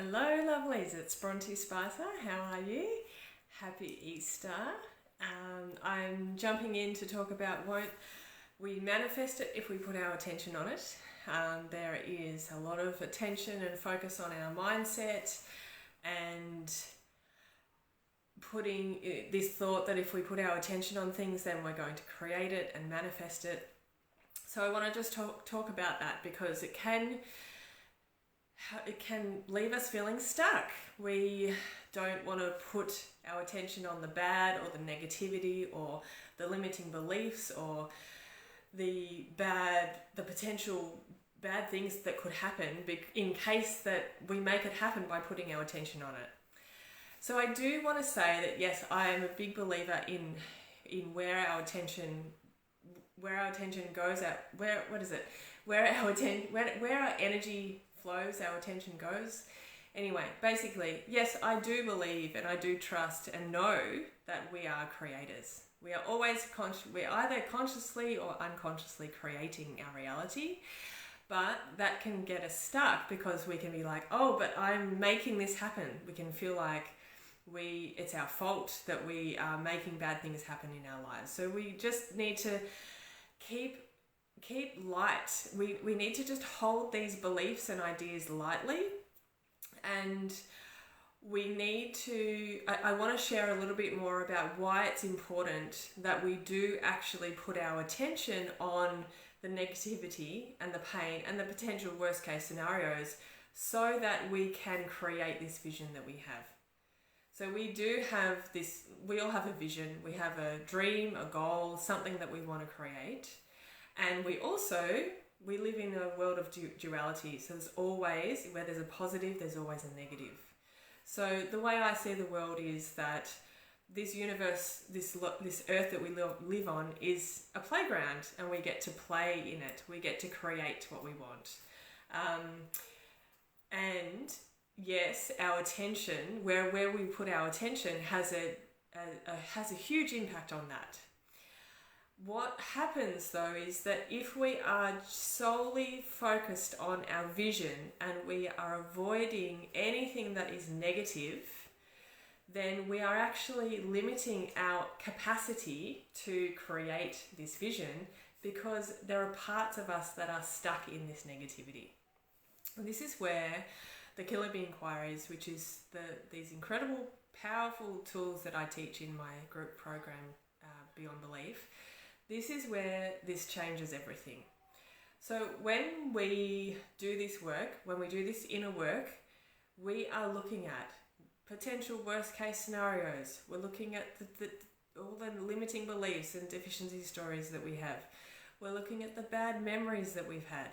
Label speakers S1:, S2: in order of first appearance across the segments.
S1: Hello lovelies, it's Bronte Spicer. How are you? Happy Easter. I'm jumping in to talk about won't we manifest it if we put our attention on it. There is a lot of attention and focus on our mindset and putting this thought that if we put our attention on things then we're going to create it and manifest it. So I want to just talk about that because it can leave us feeling stuck. We don't want to put our attention on the bad or the negativity or the limiting beliefs or the potential bad things that could happen in case that we make it happen by putting our attention on it. So I do want to say that yes, I am a big believer in where our attention goes at where our energy flows, our attention goes. Anyway, basically, yes, I do believe and I do trust and know that we are creators. We are always we're either consciously or unconsciously creating our reality, but that can get us stuck because we can be like, oh, but I'm making this happen. We can feel like it's our fault that we are making bad things happen in our lives. So we just need to keep light. We need to just hold these beliefs and ideas lightly, and we need to I want to share a little bit more about why it's important that we do actually put our attention on the negativity and the pain and the potential worst case scenarios so that we can create this vision that we have. So we all have a vision, we have a dream, a goal, something that we want to create. And we live in a world of duality. So there's always, where there's a positive, there's always a negative. So the way I see the world is that this universe, this earth that we live on is a playground, and we get to play in it. We get to create what we want. And yes, our attention, where we put our attention has a huge impact on that. What happens though is that if we are solely focused on our vision and we are avoiding anything that is negative, then we are actually limiting our capacity to create this vision because there are parts of us that are stuck in this negativity. And this is where the Killer Bee Inquiries, which is these incredible, powerful tools that I teach in my group program, Beyond Belief, this is where this changes everything. So when we do this work, when we do this inner work, we are looking at potential worst case scenarios. We're looking at all the limiting beliefs and deficiency stories that we have. We're looking at the bad memories that we've had.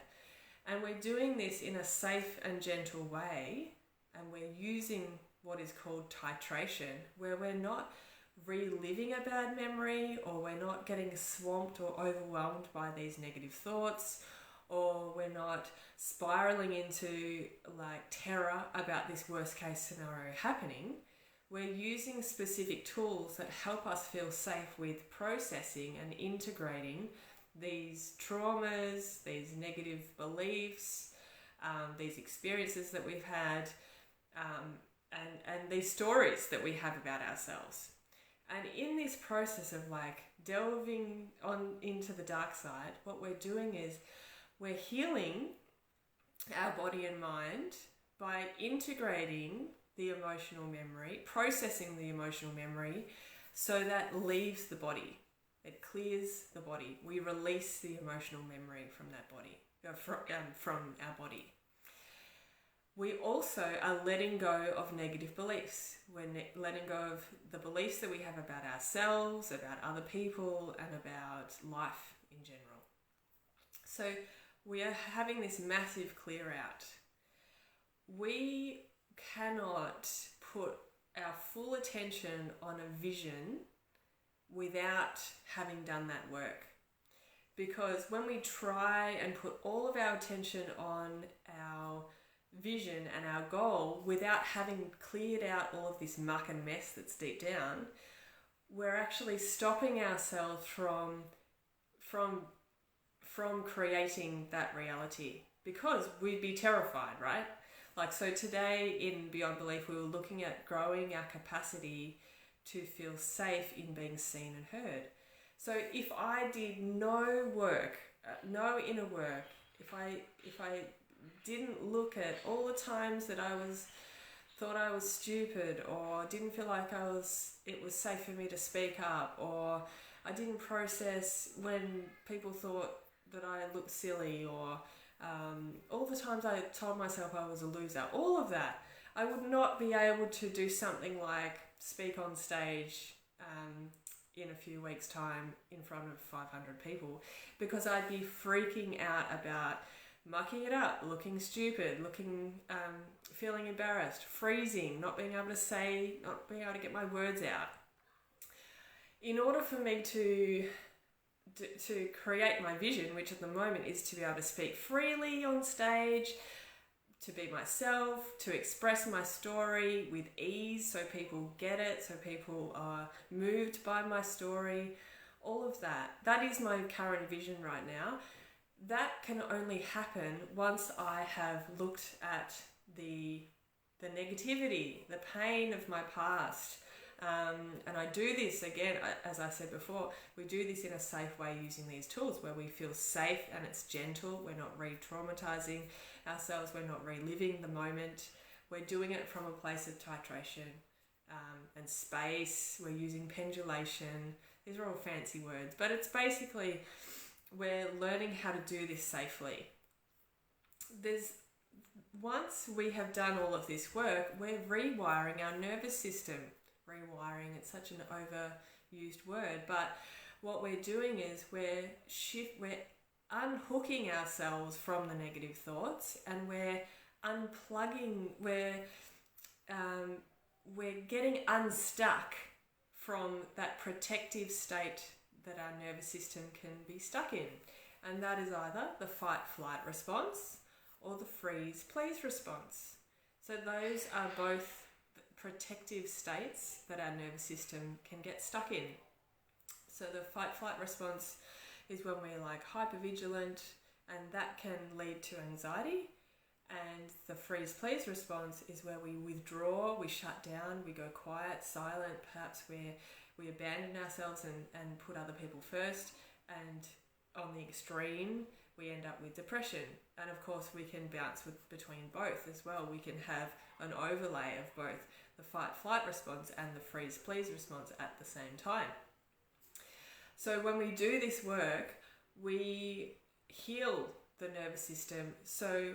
S1: And we're doing this in a safe and gentle way. And we're using what is called titration, where we're not reliving a bad memory, or we're not getting swamped or overwhelmed by these negative thoughts, or we're not spiraling into like terror about this worst case scenario happening. We're using specific tools that help us feel safe with processing and integrating these traumas, these negative beliefs, these experiences that we've had, and these stories that we have about ourselves. And in this process of like delving on into the dark side, what we're doing is we're healing our body and mind by integrating the emotional memory, processing the emotional memory so that leaves the body. It clears the body. We release the emotional memory from that body, from our body. We also are letting go of negative beliefs. We're letting go of the beliefs that we have about ourselves, about other people, and about life in general. So we are having this massive clear out. We cannot put our full attention on a vision without having done that work. Because when we try and put all of our attention on our vision and our goal without having cleared out all of this muck and mess that's deep down, we're actually stopping ourselves from creating that reality, because we'd be terrified, right? Like, so today in Beyond Belief, we were looking at growing our capacity to feel safe in being seen and heard. So if I did no work, no inner work, if I didn't look at all the times that thought I was stupid, or didn't feel like it was safe for me to speak up, or I didn't process when people thought that I looked silly, or all the times I told myself I was a loser, all of that, I would not be able to do something like speak on stage in a few weeks' time in front of 500 people, because I'd be freaking out about mucking it up, looking stupid, feeling embarrassed, freezing, not being able to get my words out. In order for me to create my vision, which at the moment is to be able to speak freely on stage, to be myself, to express my story with ease so people get it, so people are moved by my story, all of that. That is my current vision right now. That can only happen once I have looked at the negativity, the pain of my past. And I do this, again, as I said before, we do this in a safe way using these tools where we feel safe and it's gentle. We're not re-traumatizing ourselves. We're not reliving the moment. We're doing it from a place of titration and space. We're using pendulation. These are all fancy words, but it's basically we're learning how to do this safely. Once we have done all of this work, we're rewiring our nervous system. Rewiring, it's such an overused word, but what we're doing is we're unhooking ourselves from the negative thoughts, and we're unplugging, we're getting unstuck from that protective state that our nervous system can be stuck in, and that is either the fight-flight response or the freeze-please response. So those are both protective states that our nervous system can get stuck in. So the fight-flight response is when we're like hypervigilant, and that can lead to anxiety. And the freeze-please response is where we withdraw, we shut down, we go quiet, silent, perhaps where we abandon ourselves and put other people first. And on the extreme, we end up with depression. And of course, we can bounce between both as well. We can have an overlay of both the fight-flight response and the freeze-please response at the same time. So when we do this work, we heal the nervous system. So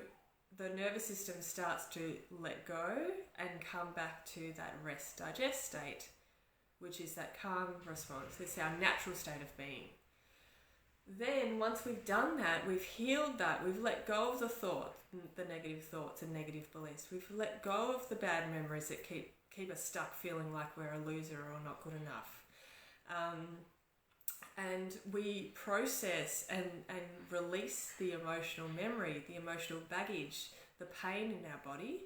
S1: the nervous system starts to let go and come back to that rest digest state, which is that calm response. It's our natural state of being. Then once we've done that, we've healed that, we've let go of the negative thoughts and negative beliefs. We've let go of the bad memories that keep us stuck feeling like we're a loser or not good enough. And we process and release the emotional memory, the emotional baggage, the pain in our body.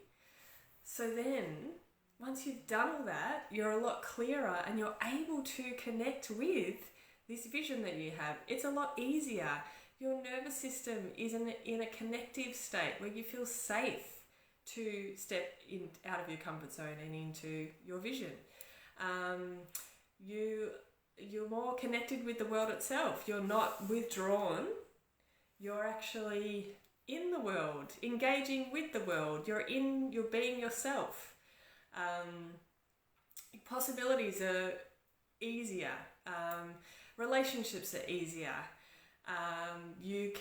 S1: So then, once you've done all that, you're a lot clearer and you're able to connect with this vision that you have. It's a lot easier. Your nervous system is in a connective state where you feel safe to step out of your comfort zone and into your vision. You're more connected with the world itself. You're not withdrawn. You're actually in the world, engaging with the world. You're being yourself. Possibilities are easier. Relationships are easier. You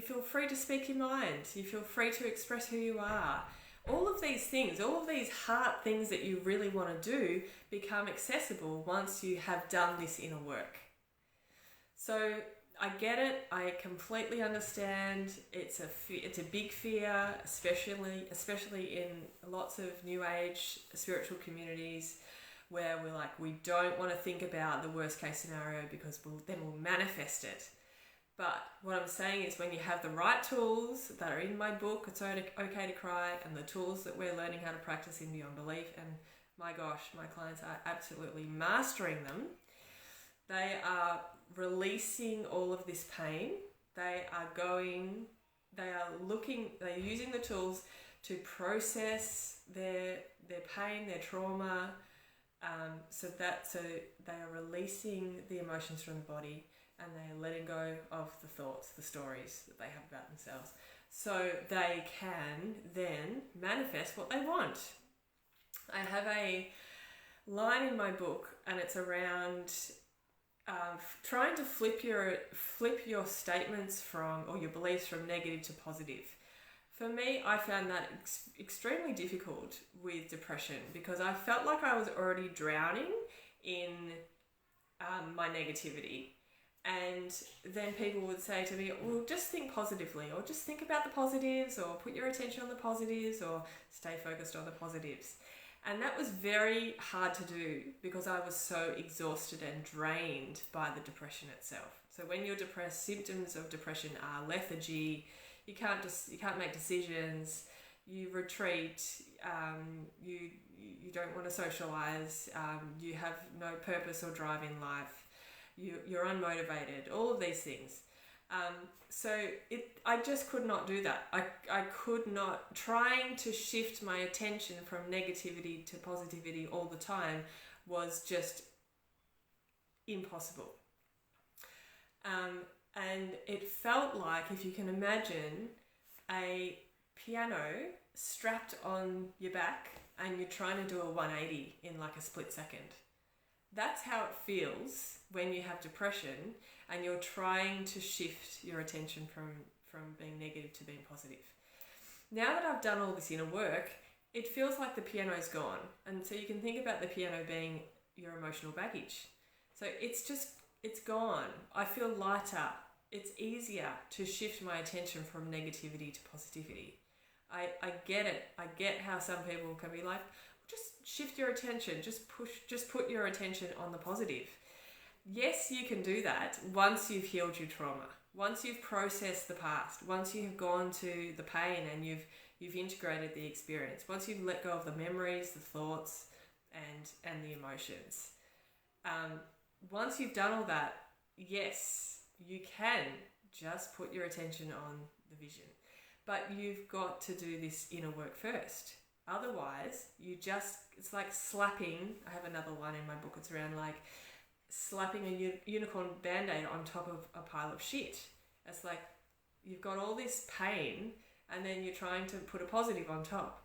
S1: feel free to speak your mind. You feel free to express who you are. All of these things, all of these hard things that you really want to do become accessible once you have done this inner work. So I get it. I completely understand. It's a big fear, especially in lots of New Age spiritual communities, where we don't want to think about the worst case scenario because then we'll manifest it. But what I'm saying is when you have the right tools that are in my book, It's Okay to Cry, and the tools that we're learning how to practice in Beyond Belief, and my gosh, my clients are absolutely mastering them. They are releasing all of this pain. They are going they're using the tools to process their pain, their trauma, so they are releasing the emotions from the body, and they are letting go of the thoughts, the stories that they have about themselves, so they can then manifest what they want. I have a line in my book, and it's around trying to flip your statements from, or your beliefs from, negative to positive. For me, I found that extremely difficult with depression, because I felt like I was already drowning in my negativity. And then people would say to me, well, just think positively, or just think about the positives, or put your attention on the positives, or stay focused on the positives. And that was very hard to do, because I was so exhausted and drained by the depression itself. So when you're depressed, symptoms of depression are lethargy. You can't make decisions. You retreat. You don't want to socialize. You have no purpose or drive in life. You're unmotivated. All of these things. I just could not do that. I could not. Trying to shift my attention from negativity to positivity all the time was just impossible. And it felt like, if you can imagine, a piano strapped on your back and you're trying to do a 180 in like a split second. That's how it feels when you have depression and you're trying to shift your attention from being negative to being positive. Now that I've done all this inner work, it feels like the piano's gone. And so you can think about the piano being your emotional baggage. So it's gone. I feel lighter. It's easier to shift my attention from negativity to positivity. I get it. I get how some people can be like, just shift your attention, just put your attention on the positive. Yes, you can do that once you've healed your trauma, once you've processed the past, once you've gone to the pain and you've integrated the experience, once you've let go of the memories, the thoughts, and the emotions. Once you've done all that, yes, you can just put your attention on the vision. But you've got to do this inner work first. Otherwise, it's like slapping. I have another one in my book. It's around like slapping a unicorn band-aid on top of a pile of shit. It's like you've got all this pain and then you're trying to put a positive on top.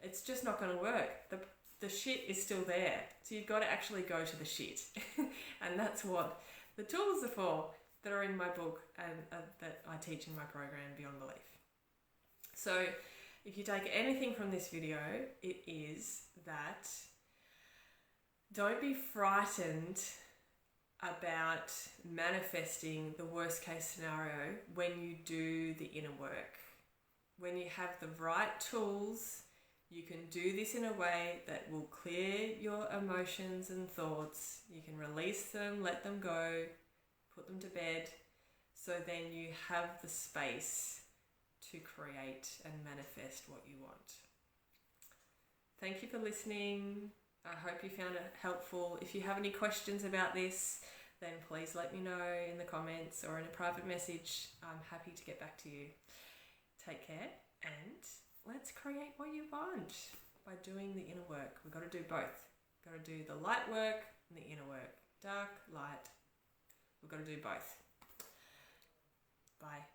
S1: It's just not going to work. The shit is still there. So you've got to actually go to the shit. And that's what the tools are for that are in my book and that I teach in my program, Beyond Belief. So if you take anything from this video, it is that don't be frightened about manifesting the worst case scenario when you do the inner work. When you have the right tools, you can do this in a way that will clear your emotions and thoughts. You can release them, let them go, put them to bed, so then you have the space to create and manifest what you want. Thank you for listening. I hope you found it helpful. If you have any questions about this, then please let me know in the comments or in a private message. I'm happy to get back to you. Take care, and let's create what you want by doing the inner work. We've got to do both. We've got to do the light work and the inner work. Dark, light. We've got to do both. Bye.